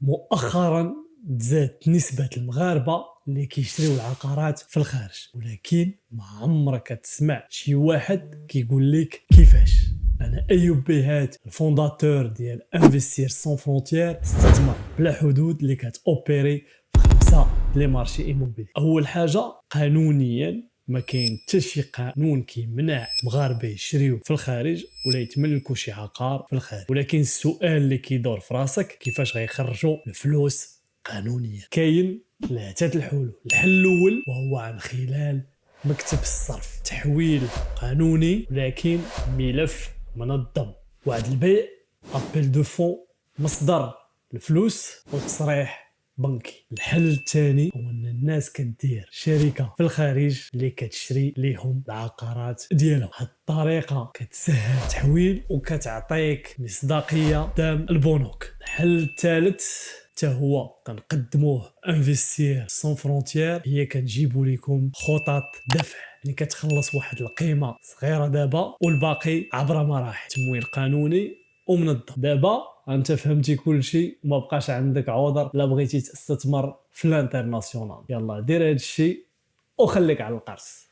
مؤخرا تزادت نسبة المغاربة اللي كيشريو العقارات في الخارج، ولكن ما عمرك تسمع شي واحد كيقول لك كيفاش. انا ايوب بيهات الفونداتور ديال انفستير سون فرونتيير، استثمر بلا حدود اللي كتوبيري في خمسه لي مارشي ايموبيلي. اول حاجه قانونيا ما كاين حتى شي قانون كيمنع المغاربه يشريو في الخارج ولا يتملكوا شي عقار في الخارج، ولكن السؤال اللي كيدور في راسك كيفاش غيخرجوا الفلوس قانونيا. كاين ثلاثه الحلول. الحل الاول وهو عن خلال مكتب الصرف، تحويل قانوني ولكن ملف منظم، وعد البيع، ابل دو فون، مصدر الفلوس وتصريح بنكي. الحل الثاني هو ان الناس كدير شركه في الخارج اللي كتشري ليهم العقارات ديالهم. هاد الطريقه كتسهل التحويل وكتعطيك مصداقيه قدام البنوك. الحل الثالث حتى هو كنقدموه انفستير سون فرونتيير، هي كنجيبوا لكم خطط دفع، يعني كتخلص واحد القيمه صغيره دابا والباقي عبر مراحل تمويل قانوني ومنظم. دابا انت فهمتي كل شيء وما بقاش عندك عذر لا بغيتي تستثمر في الانترناسيونال. يلا دير هذا الشيء وخليك على القرص.